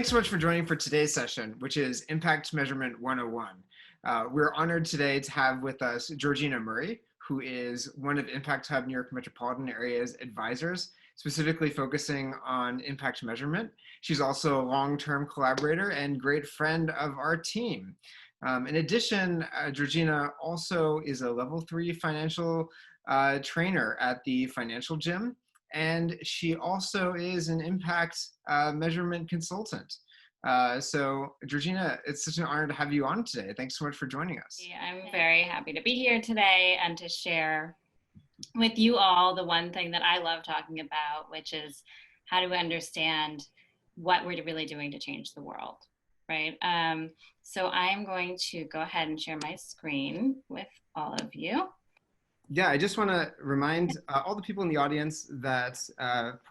thanks so much for joining for today's session, which is Impact Measurement 101. We're honored today to have with us Georgina Muri, who is one of Impact Hub New York Metropolitan Area's advisors, specifically focusing on impact measurement. She's also a long-term collaborator and great friend of our team. In addition, Georgina also is a level 3 financial trainer at the Financial Gym, and she also is an impact measurement consultant. So Georgina, it's such an honor to have you on today. Thanks so much for joining us. I'm very happy to be here today and to share with you all the one thing that I love talking about, which is how do we understand what we're really doing to change the world, right? So I'm going to go ahead and share my screen with all of you. Yeah, I just want to remind all the people in the audience that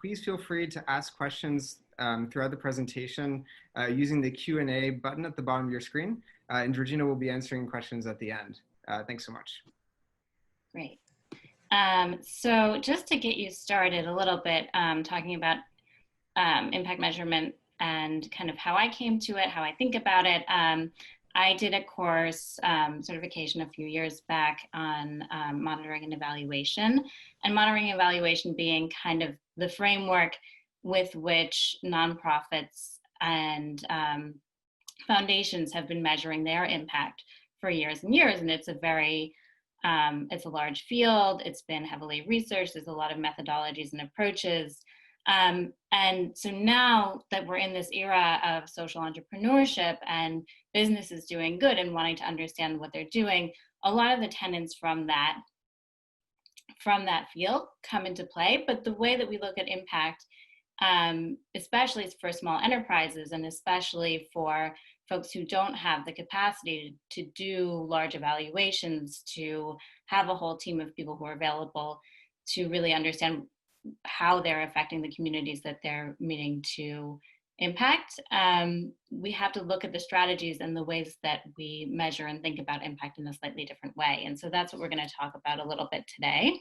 please feel free to ask questions throughout the presentation using the Q&A button at the bottom of your screen, and Georgina will be answering questions at the end. Thanks so much. Great. So just to get you started a little bit, talking about impact measurement and kind of how I came to it, how I think about it. I did a course certification a few years back on monitoring and evaluation, and monitoring and evaluation being kind of the framework with which nonprofits and foundations have been measuring their impact for years and years. And it's a very, it's a large field. It's been heavily researched. There's a lot of methodologies and approaches. And so now that we're in this era of social entrepreneurship and businesses doing good and wanting to understand what they're doing, a lot of the tenets from that field come into play. But the way that we look at impact, especially for small enterprises and especially for folks who don't have the capacity to do large evaluations, to have a whole team of people who are available to really understand how they're affecting the communities that they're meaning to impact, we have to look at the strategies and the ways that we measure and think about impact in a slightly different way. And so that's what we're going to talk about a little bit today.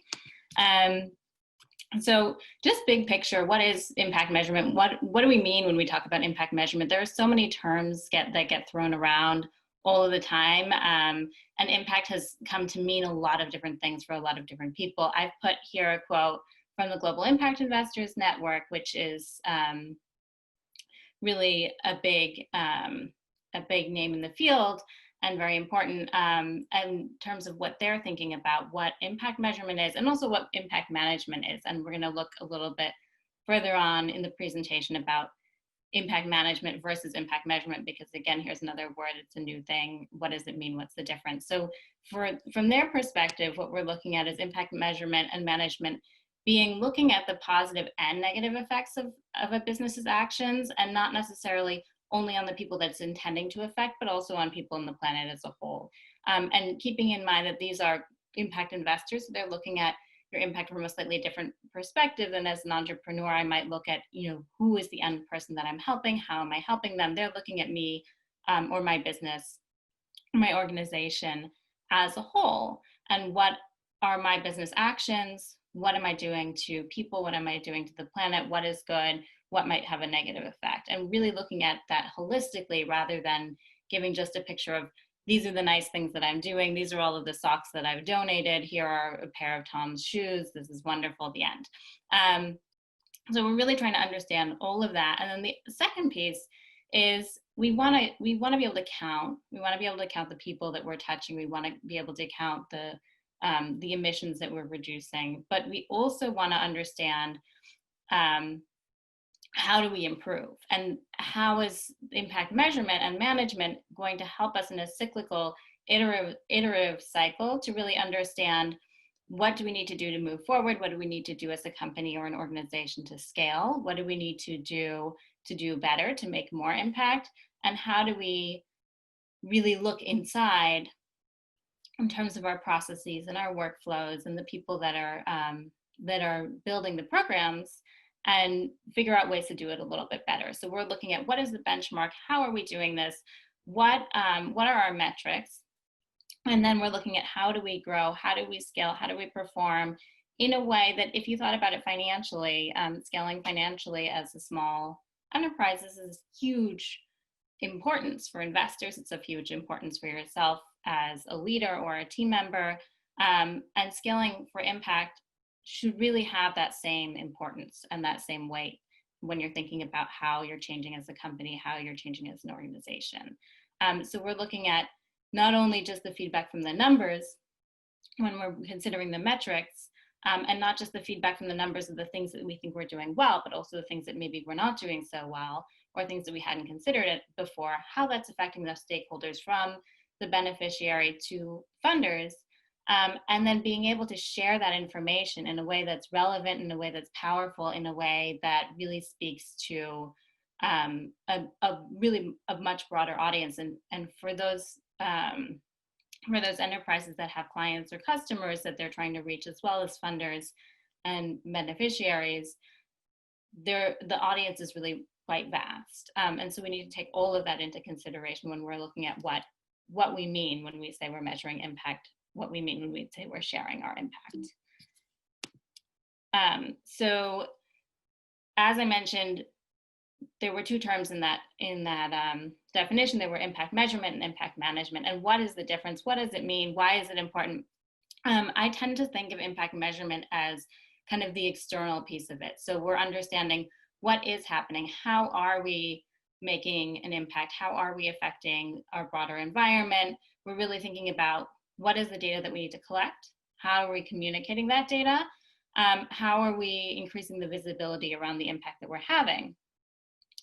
So just big picture, what is impact measurement? What do we mean when we talk about impact measurement? There are so many terms that get thrown around all of the time. And impact has come to mean a lot of different things for a lot of different people. I've put here a quote from the Global Impact Investors Network, which is really a big name in the field and very important in terms of what they're thinking about what impact measurement is and also what impact management is. And we're going to look a little bit further on in the presentation about impact management versus impact measurement, because again, here's another word, it's a new thing. What does it mean? What's the difference? So from their perspective, what we're looking at is impact measurement and management being looking at the positive and negative effects of a business's actions, and not necessarily only on the people that's intending to affect, but also on people on the planet as a whole. And keeping in mind that these are impact investors, so they're looking at your impact from a slightly different perspective than as an entrepreneur. I might look at, who is the end person that I'm helping? How am I helping them? They're looking at me or my business, my organization as a whole, and what are my business actions? What am I doing to people? What am I doing to the planet? What is good? What might have a negative effect? And really looking at that holistically rather than giving just a picture of these are the nice things that I'm doing. These are all of the socks that I've donated. Here are a pair of Tom's shoes. This is wonderful at the end. So we're really trying to understand all of that. And then the second piece is we want to be able to count. We want to be able to count the people that we're touching. We want to be able to count the emissions that we're reducing, but we also want to understand how do we improve, and how is impact measurement and management going to help us in a cyclical, iterative cycle to really understand what do we need to do to move forward, what do we need to do as a company or an organization to scale, what do we need to do better to make more impact, and how do we really look inside in terms of our processes and our workflows and the people that are building the programs, and figure out ways to do it a little bit better. So we're looking at what is the benchmark, how are we doing this, what are our metrics, and then we're looking at how do we grow, how do we scale, how do we perform in a way that if you thought about it financially, scaling financially as a small enterprises is huge importance for investors. It's of huge importance for yourself as a leader or a team member. And scaling for impact should really have that same importance and that same weight when you're thinking about how you're changing as a company, how you're changing as an organization. So we're looking at not only just the feedback from the numbers when we're considering the metrics, and not just the feedback from the numbers of the things that we think we're doing well, but also the things that maybe we're not doing so well, or things that we hadn't considered it before, how that's affecting the stakeholders from the beneficiary to funders, and then being able to share that information in a way that's relevant, in a way that's powerful, in a way that really speaks to a much broader audience. And for those enterprises that have clients or customers that they're trying to reach, as well as funders and beneficiaries, the audience is really quite vast. And so we need to take all of that into consideration when we're looking at what we mean when we say we're measuring impact, what we mean when we say we're sharing our impact. So as I mentioned, there were two terms in that definition. There were impact measurement and impact management. And what is the difference? What does it mean? Why is it important? I tend to think of impact measurement as kind of the external piece of it. So we're understanding what is happening. How are we making an impact? How are we affecting our broader environment? We're really thinking about what is the data that we need to collect? How are we communicating that data? How are we increasing the visibility around the impact that we're having?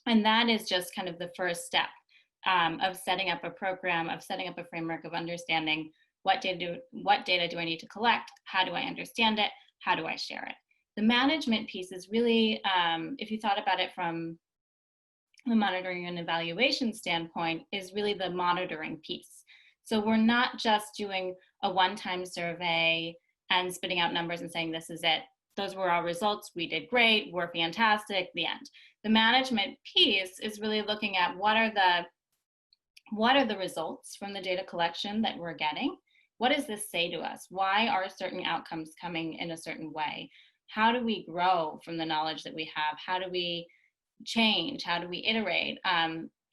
And that is just kind of the first step of setting up a program, of setting up a framework of understanding what data do I need to collect? How do I understand it? How do I share it? The management piece is really, if you thought about it from the monitoring and evaluation standpoint, is really the monitoring piece. So we're not just doing a one-time survey and spitting out numbers and saying, this is it. Those were our results. We did great. We're fantastic. The end. The management piece is really looking at what are the results from the data collection that we're getting? What does this say to us? Why are certain outcomes coming in a certain way? How do we grow from the knowledge that we have? How do we change? How do we iterate?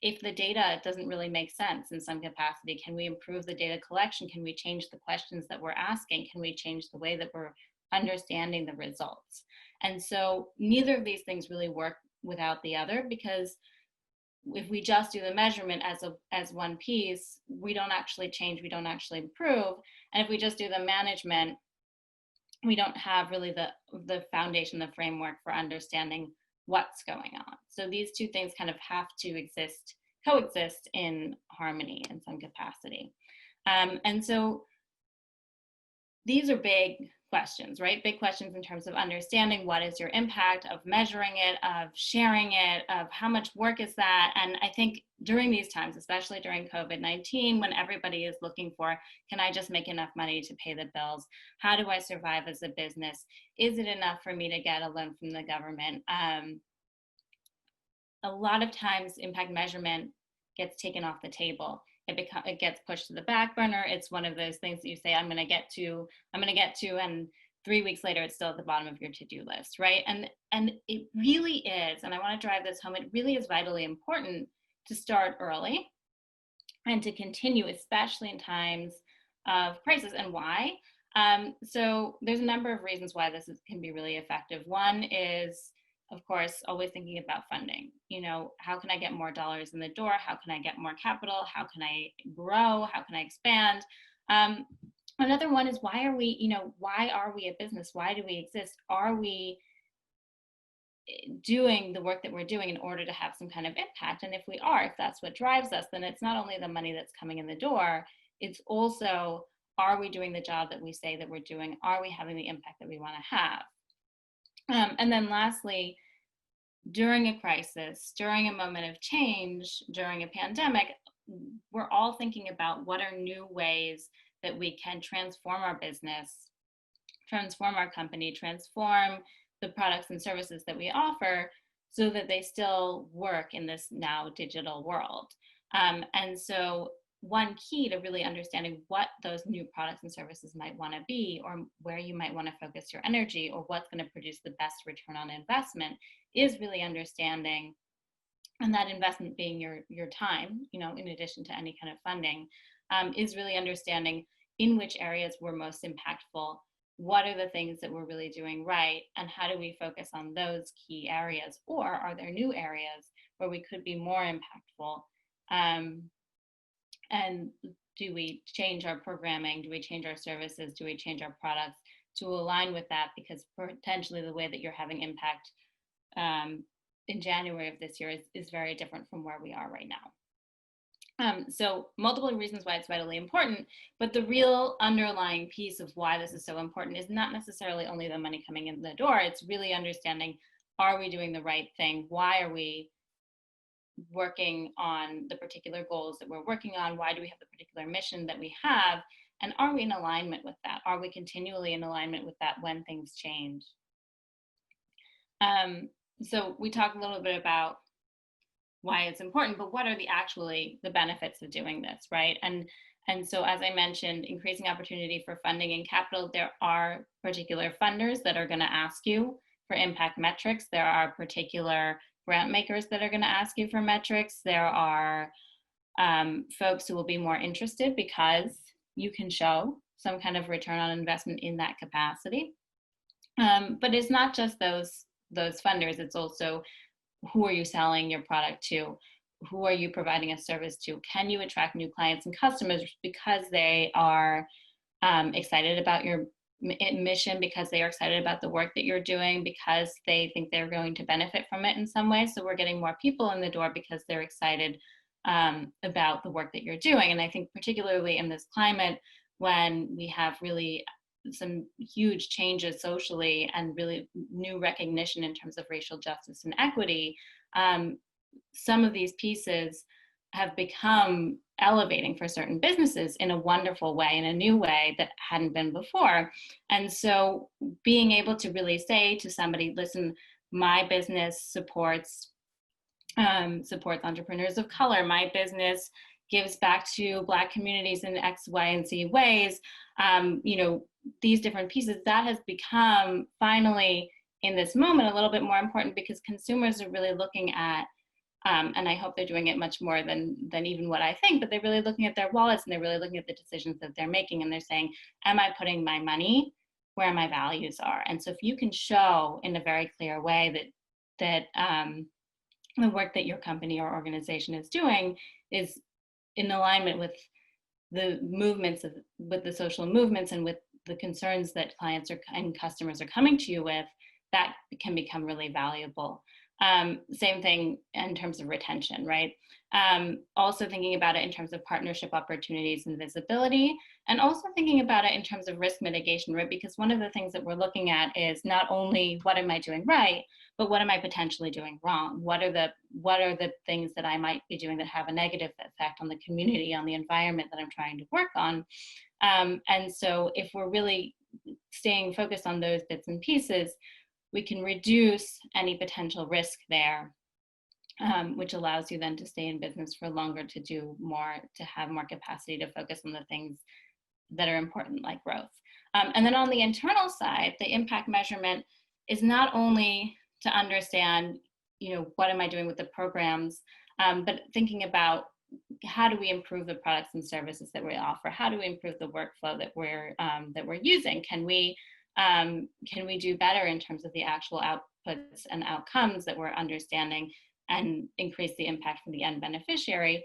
If the data doesn't really make sense in some capacity, can we improve the data collection? Can we change the questions that we're asking? Can we change the way that we're understanding the results? And so neither of these things really work without the other, because if we just do the measurement as one piece, we don't actually change, we don't actually improve. And if we just do the management, we don't have really the foundation, the framework for understanding what's going on. So these two things kind of have to coexist in harmony in some capacity. And so these are big questions, right? Big questions in terms of understanding what is your impact, of measuring it, of sharing it, of how much work is that. And I think during these times, especially during COVID-19, when everybody is looking for, can I just make enough money to pay the bills? How do I survive as a business? Is it enough for me to get a loan from the government? A lot of times impact measurement gets taken off the table. It gets pushed to the back burner. It's one of those things that you say, I'm going to get to, and 3 weeks later, it's still at the bottom of your to-do list, right? And it really is, and I want to drive this home, it really is vitally important to start early and to continue, especially in times of crisis. And why? So there's a number of reasons why this can be really effective. One is, of course, always thinking about funding. How can I get more dollars in the door? How can I get more capital? How can I grow? How can I expand? Another one is, why are we a business? Why do we exist? Are we doing the work that we're doing in order to have some kind of impact? And if we are, if that's what drives us, then it's not only the money that's coming in the door, it's also, are we doing the job that we say that we're doing? Are we having the impact that we want to have? And then lastly, during a crisis, during a moment of change, during a pandemic, we're all thinking about what are new ways that we can transform our business, transform our company, transform the products and services that we offer so that they still work in this now digital world. And so one key to really understanding what those new products and services might want to be, or where you might want to focus your energy, or what's going to produce the best return on investment, is really understanding and that investment being your time, you know, in addition to any kind of funding, is really understanding in which areas we're most impactful, what are the things that we're really doing right, and how do we focus on those key areas, or are there new areas where we could be more impactful, and do we change our programming, do we change our services, do we change our products to align with that, because potentially the way that you're having impact in January of this year is very different from where we are right now. So multiple reasons why it's vitally important, but the real underlying piece of why this is so important is not necessarily only the money coming in the door. It's really understanding, are we doing the right thing? Why are we working on the particular goals that we're working on? Why do we have the particular mission that we have? And are we in alignment with that? Are we continually in alignment with that when things change? So we talked a little bit about why it's important, but what are the benefits of doing this, right? And so, as I mentioned, increasing opportunity for funding and capital, there are particular funders that are going to ask you for impact metrics. There are particular grant makers that are going to ask you for metrics. There are folks who will be more interested because you can show some kind of return on investment in that capacity. But it's not just those funders. It's also, who are you selling your product to? Who are you providing a service to? Can you attract new clients and customers because they are excited about your mission, because they are excited about the work that you're doing, because they think they're going to benefit from it in some way? So we're getting more people in the door because they're excited about the work that you're doing. And I think particularly in this climate, when we have really some huge changes socially and really new recognition in terms of racial justice and equity, some of these pieces have become elevating for certain businesses in a wonderful way, in a new way that hadn't been before. And so being able to really say to somebody, listen, my business supports entrepreneurs of color, my business gives back to Black communities in X, Y, and Z ways, you know, these different pieces, that has become finally in this moment a little bit more important, because consumers are really looking at, and I hope they're doing it much more than even what I think, but they're really looking at their wallets and they're really looking at the decisions that they're making, and they're saying, am I putting my money where my values are? And so if you can show in a very clear way that the work that your company or organization is doing is in alignment with the movements with the social movements and with the concerns that clients and customers are coming to you with, that can become really valuable. Same thing in terms of retention, right? Also thinking about it in terms of partnership opportunities and visibility, and also thinking about it in terms of risk mitigation, right? Because one of the things that we're looking at is not only what am I doing right, but what am I potentially doing wrong? What are the things that I might be doing that have a negative effect on the community, on the environment that I'm trying to work on? And so if we're really staying focused on those bits and pieces, we can reduce any potential risk there, which allows you then to stay in business for longer, to do more, to have more capacity to focus on the things that are important, like growth. And then on the internal side, the impact measurement is not only to understand, you know, what am I doing with the programs, but thinking about how do we improve the products and services that we offer? How do we improve the workflow that we're using? Can we do better in terms of the actual outputs and outcomes that we're understanding, and increase the impact for the end beneficiary?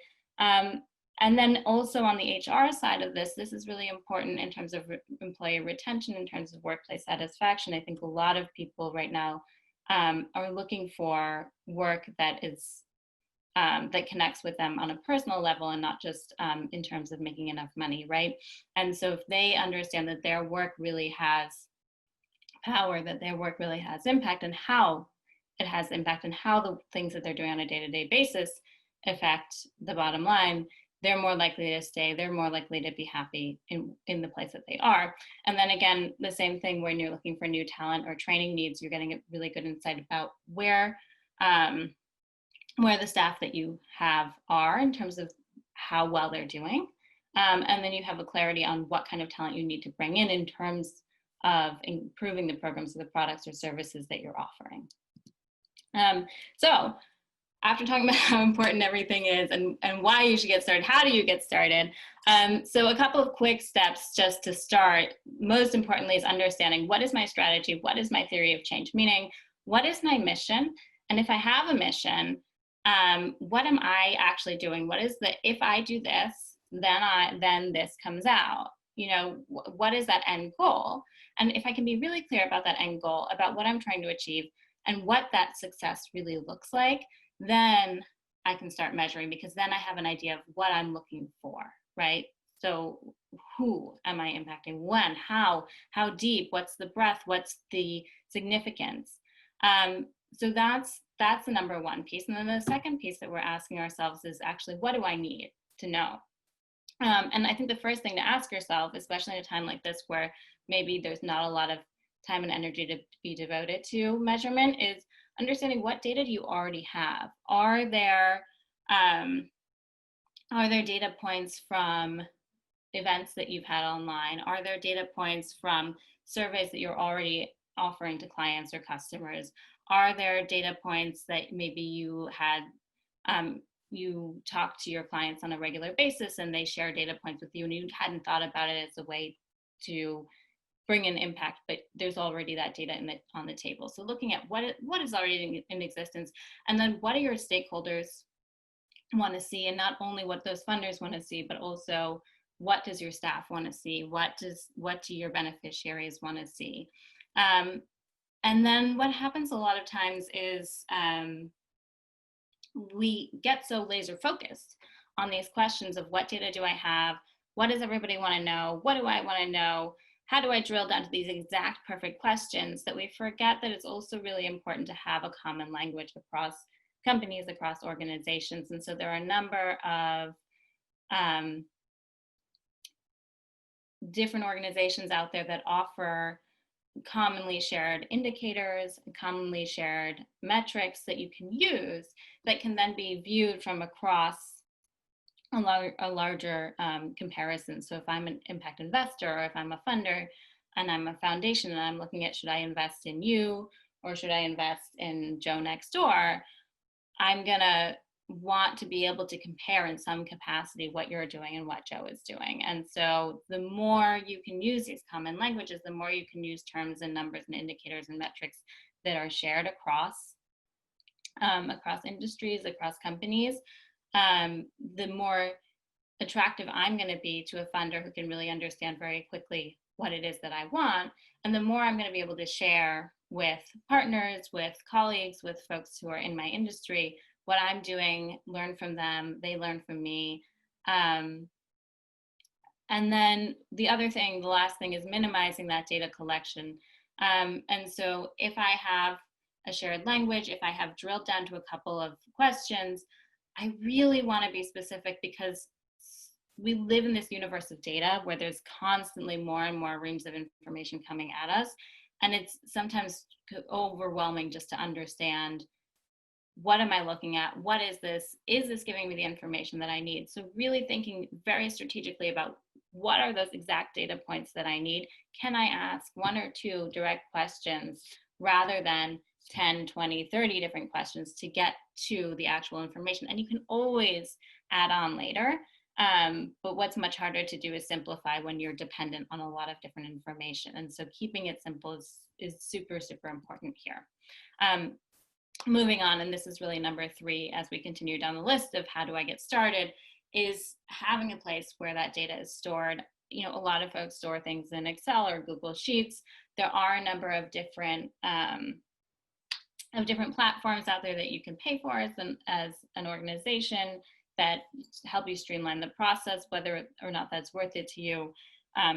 And then also on the HR side of this is really important in terms of employee retention, in terms of workplace satisfaction. I think a lot of people right now are looking for work that is that connects with them on a personal level, and not just in terms of making enough money, right? And so if they understand that their work really has power, that their work really has impact, and how it has impact, and how the things that they're doing on a day-to-day basis affect the bottom line, they're more likely to stay, they're more likely to be happy in the place that they are. And then again, the same thing when you're looking for new talent or training needs, you're getting a really good insight about where the staff that you have are in terms of how well they're doing. And then you have a clarity on what kind of talent you need to bring in terms of improving the programs or the products or services that you're offering. So after talking about how important everything is and why you should get started, how do you get started? So a couple of quick steps just to start. Most importantly is understanding, what is my strategy? What is my theory of change? Meaning, what is my mission? And if I have a mission, what am I actually doing? What is the, if I do this, then this comes out. What is that end goal? And if I can be really clear about that end goal, about what I'm trying to achieve and what that success really looks like, then I can start measuring, because then I have an idea of what I'm looking for, right? So who am I impacting? When? How deep? What's the breadth? What's the significance? So that's the number one piece. And then the second piece that we're asking ourselves is actually, what do I need to know? And I think the first thing to ask yourself, especially in a time like this where maybe there's not a lot of time and energy to be devoted to measurement, is understanding, what data do you already have? Are there data points from events that you've had online? Are there data points from surveys that you're already offering to clients or customers? Are there data points that maybe you had, you talk to your clients on a regular basis and they share data points with you and you hadn't thought about it as a way to bring an impact, but there's already that data on the table. So looking at what is already in existence, and then what do your stakeholders want to see, and not only what those funders want to see, but also what does your staff want to see? What do your beneficiaries want to see? And then what happens a lot of times is we get so laser focused on these questions of, what data do I have? What does everybody want to know? What do I want to know? How do I drill down to these exact perfect questions, that we forget that it's also really important to have a common language across companies, across organizations. And so there are a number of different organizations out there that offer commonly shared indicators, commonly shared metrics that you can use, that can then be viewed from across a larger comparison. So if I'm an impact investor, or if I'm a funder and I'm a foundation and I'm looking at, should I invest in you or should I invest in Joe next door, I'm gonna want to be able to compare in some capacity what you're doing and what Joe is doing. And so the more you can use these common languages, the more you can use terms and numbers and indicators and metrics that are shared across industries, across companies, the more attractive I'm going to be to a funder who can really understand very quickly what it is that I want. And the more I'm going to be able to share with partners, with colleagues, with folks who are in my industry, what I'm doing, learn from them, they learn from me. And then the last thing is minimizing that data collection. And so if I have a shared language, if I have drilled down to a couple of questions, I really want to be specific, because we live in this universe of data where there's constantly more and more reams of information coming at us. And it's sometimes overwhelming just to understand, what am I looking at? What is this? Is this giving me the information that I need? So really thinking very strategically about, what are those exact data points that I need? Can I ask one or two direct questions rather than 10, 20, 30 different questions to get to the actual information? And you can always add on later. But what's much harder to do is simplify when you're dependent on a lot of different information. And so keeping it simple is super, super important here. Moving on, and this is really number 3 as we continue down the list of how do I get started, is having a place where that data is stored. A lot of folks store things in Excel or Google Sheets. There are a number of different platforms out there that you can pay for as an organization that help you streamline the process. Whether or not that's worth it to you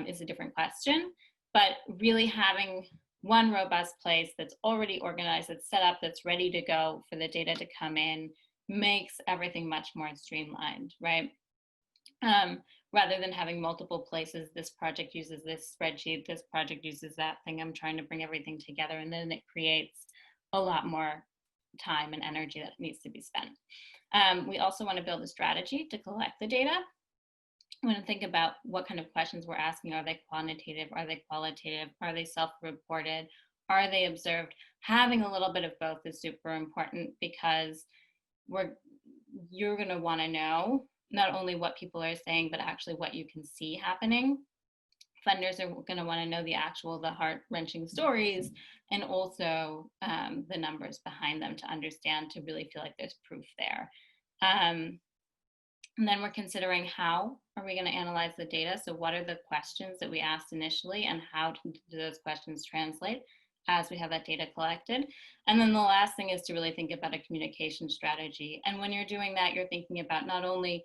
is a different question. But really having one robust place that's already organized, that's set up, that's ready to go for the data to come in, makes everything much more streamlined, right? Rather than having multiple places, this project uses this spreadsheet, this project uses that thing, I'm trying to bring everything together, and then it creates a lot more time and energy that needs to be spent. We also want to build a strategy to collect the data. We want to think about what kind of questions we're asking. Are they quantitative? Are they qualitative? Are they self-reported? Are they observed? Having a little bit of both is super important, because you're going to want to know not only what people are saying, but actually what you can see happening. Funders are going to want to know the heart-wrenching stories, and also the numbers behind them to understand, to really feel like there's proof there. And then we're considering, how are we going to analyze the data? So what are the questions that we asked initially, and how do those questions translate as we have that data collected? And then the last thing is to really think about a communication strategy. And when you're doing that, you're thinking about not only,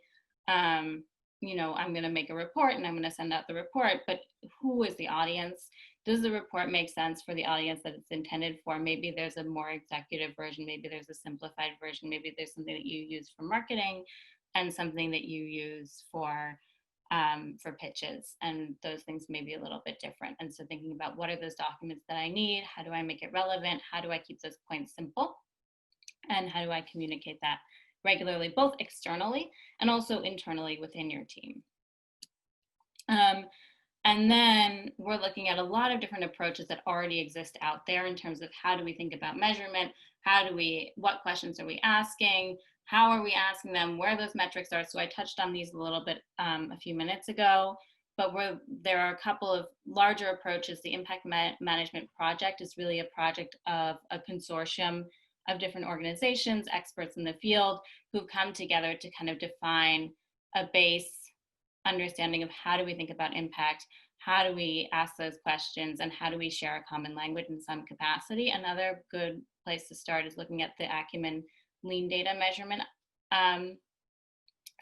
you know, I'm going to make a report and I'm going to send out the report, but who is the audience? Does the report make sense for the audience that it's intended for? Maybe there's a more executive version, maybe there's a simplified version, maybe there's something that you use for marketing and something that you use for pitches, and those things may be a little bit different. And so thinking about, what are those documents that I need? How do I make it relevant? How do I keep those points simple? And how do I communicate that regularly, both externally and also internally within your team? And then we're looking at a lot of different approaches that already exist out there in terms of, how do we think about measurement? What questions are we asking? How are we asking them? Where those metrics are? So I touched on these a little bit a few minutes ago, but there are a couple of larger approaches. The Impact Management Project is really a project of a consortium of different organizations, experts in the field, who've come together to kind of define a base understanding of, how do we think about impact? How do we ask those questions? And how do we share a common language in some capacity? Another good place to start is looking at the Acumen Lean Data Measurement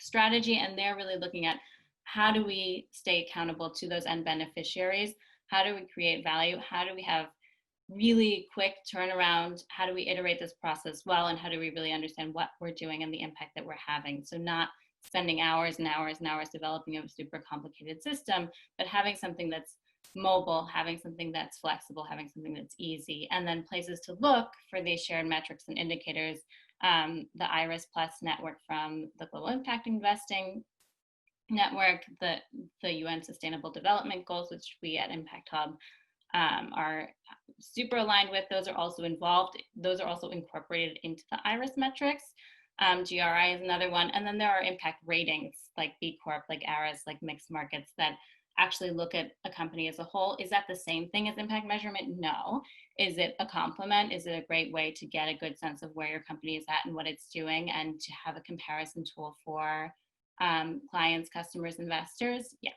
strategy. And they're really looking at, how do we stay accountable to those end beneficiaries? How do we create value? How do we have really quick turnaround? How do we iterate this process well? And how do we really understand what we're doing and the impact that we're having? So not spending hours and hours and hours developing a super complicated system, but having something that's mobile, having something that's flexible, having something that's easy. And then places to look for these shared metrics and indicators, the IRIS Plus network from the Global Impact Investing Network, the UN Sustainable Development Goals, which we at Impact Hub are super aligned with. Those are also incorporated into the IRIS metrics. GRI is another one. And then there are impact ratings like B Corp, like ARIS, like mixed markets, that actually look at a company as a whole. Is that the same thing as impact measurement? No. Is it a complement? Is it a great way to get a good sense of where your company is at and what it's doing, and to have a comparison tool for clients, customers, investors? Yes.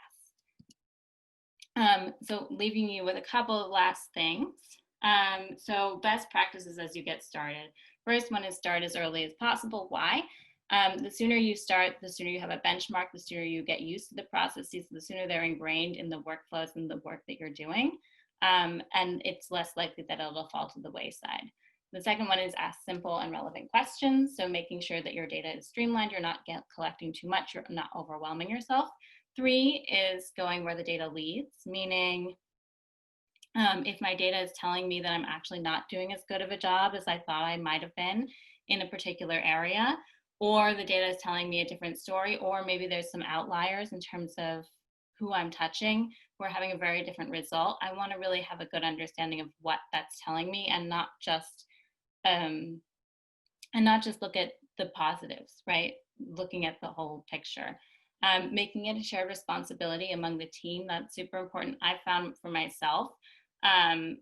So leaving you with a couple of last things. So best practices as you get started. First one is, start as early as possible. Why? The sooner you start, the sooner you have a benchmark, the sooner you get used to the processes, the sooner they're ingrained in the workflows and the work that you're doing. And it's less likely that it'll fall to the wayside. The second one is, ask simple and relevant questions. So making sure that your data is streamlined, you're not collecting too much, you're not overwhelming yourself. 3 is going where the data leads, meaning if my data is telling me that I'm actually not doing as good of a job as I thought I might have been in a particular area, or the data is telling me a different story, or maybe there's some outliers in terms of who I'm touching, we're having a very different result, I want to really have a good understanding of what that's telling me, and not just look at the positives, right? Looking at the whole picture. Making it a shared responsibility among the team, that's super important. I found for myself,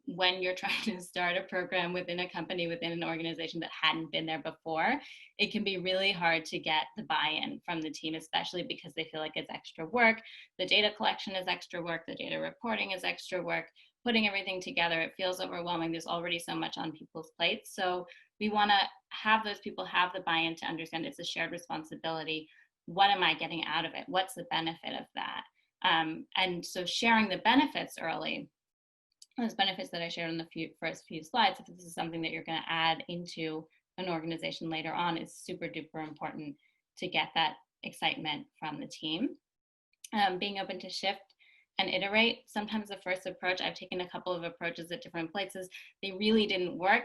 when you're trying to start a program within a company, within an organization that hadn't been there before, it can be really hard to get the buy-in from the team, especially because they feel like it's extra work. The data collection is extra work, the data reporting is extra work, putting everything together, it feels overwhelming. There's already so much on people's plates. So we want to have those people have the buy-in to understand it's a shared responsibility. What am I getting out of it? What's the benefit of that? And so sharing the benefits early, those benefits that I shared in the first few slides, if this is something that you're going to add into an organization later on, is super duper important to get that excitement from the team. Being open to shift and iterate. Sometimes the first approach, I've taken a couple of approaches at different places, they really didn't work.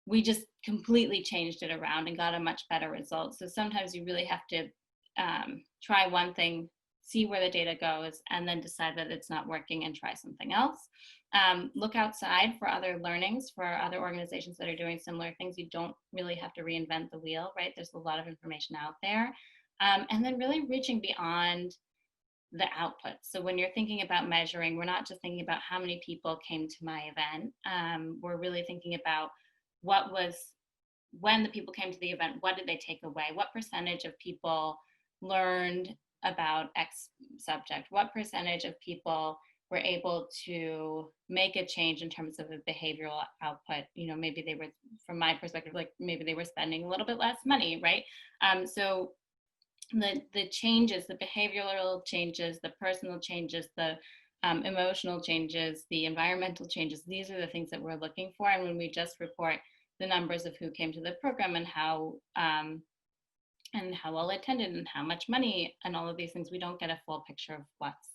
We just completely changed it around and got a much better result. So sometimes you really have to try one thing, see where the data goes, and then decide that it's not working and try something else. Look outside for other learnings, for other organizations that are doing similar things. You don't really have to reinvent the wheel, right? There's a lot of information out there. And then really reaching beyond the output. So when you're thinking about measuring, we're not just thinking about how many people came to my event. We're really thinking about when the people came to the event, what did they take away? What percentage of people learned about X subject? What percentage of people were able to make a change in terms of a behavioral output? Maybe they were, from my perspective, like maybe they were spending a little bit less money, right? So the changes, the behavioral changes, the personal changes, the emotional changes, the environmental changes, these are the things that we're looking for. And when we just report the numbers of who came to the program and how well attended and how much money and all of these things, we don't get a full picture of what's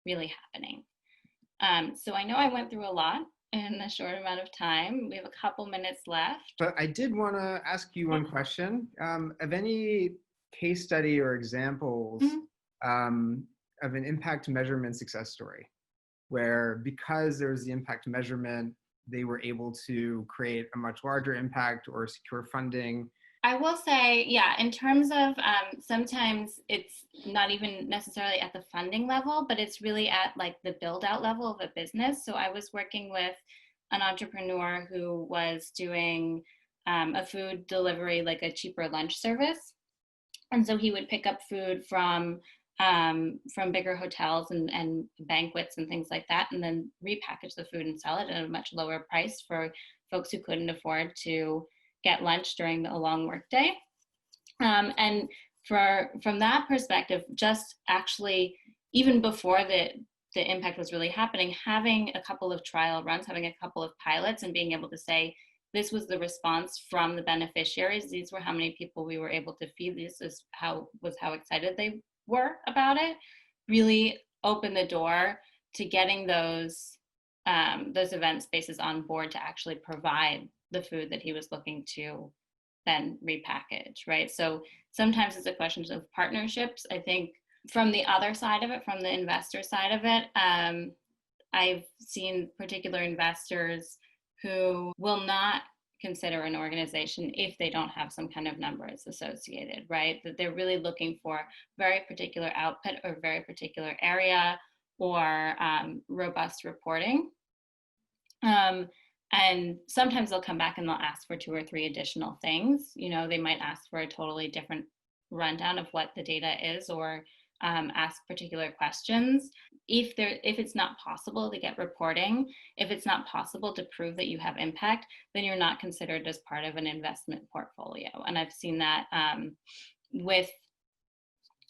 really happening. So I know I went through a lot in a short amount of time. We have a couple minutes left. But I did want to ask you one question. Of any case study or examples of an impact measurement success story, where because there was the impact measurement, they were able to create a much larger impact or secure funding? I will say, yeah, in terms of sometimes it's not even necessarily at the funding level, but it's really at like the build out level of a business. So I was working with an entrepreneur who was doing a food delivery, like a cheaper lunch service. And so he would pick up food from bigger hotels and banquets and things like that, and then repackage the food and sell it at a much lower price for folks who couldn't afford to get lunch during a long workday. And from that perspective, just actually, even before the impact was really happening, having a couple of trial runs, having a couple of pilots, and being able to say, this was the response from the beneficiaries. These were how many people we were able to feed. This is how excited they were about it. Really opened the door to getting those event spaces on board to actually provide the food that he was looking to then repackage, right? So sometimes it's a question of partnerships. I think from the other side of it, from the investor side of it, I've seen particular investors who will not consider an organization if they don't have some kind of numbers associated, right? That they're really looking for very particular output or very particular area or robust reporting. And sometimes they'll come back and they'll ask for 2 or 3 additional things. They might ask for a totally different rundown of what the data is, or ask particular questions. If it's not possible to get reporting, if it's not possible to prove that you have impact, then you're not considered as part of an investment portfolio. And I've seen that with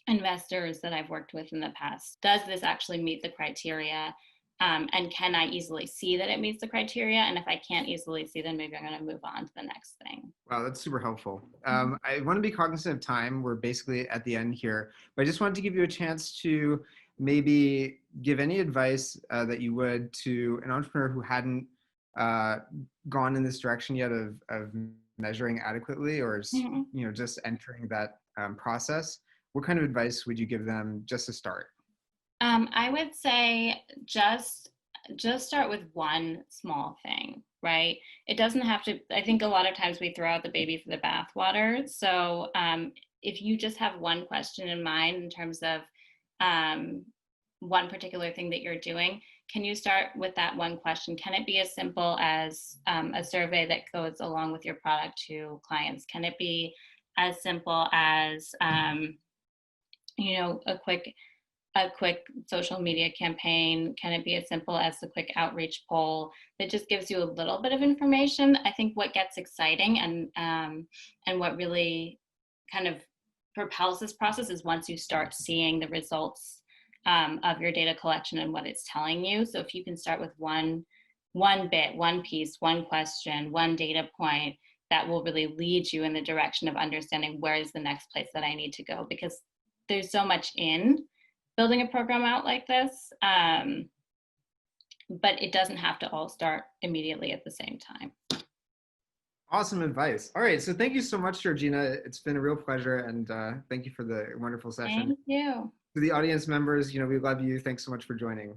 investors that I've worked with in the past. Does this actually meet the criteria? And can I easily see that it meets the criteria? And if I can't easily see, then maybe I'm going to move on to the next thing. Wow, that's super helpful. I want to be cognizant of time. We're basically at the end here, but I just wanted to give you a chance to maybe give any advice that you would to an entrepreneur who hadn't gone in this direction yet of measuring adequately, or is, just entering that process. What kind of advice would you give them just to start? I would say just start with one small thing, right? It doesn't have to, I think a lot of times we throw out the baby for the bathwater. So if you just have one question in mind in terms of one particular thing that you're doing, can you start with that one question? Can it be as simple as a survey that goes along with your product to clients? Can it be as simple as, a quick social media campaign? Can it be as simple as a quick outreach poll that just gives you a little bit of information? I think what gets exciting and what really kind of propels this process is once you start seeing the results of your data collection and what it's telling you. So if you can start with one bit, one piece, one question, one data point, that will really lead you in the direction of understanding where is the next place that I need to go, because there's so much in building a program out like this, but it doesn't have to all start immediately at the same time. Awesome advice. All right, so thank you so much, Georgina. It's been a real pleasure, and thank you for the wonderful session. Thank you. To the audience members, we love you. Thanks so much for joining.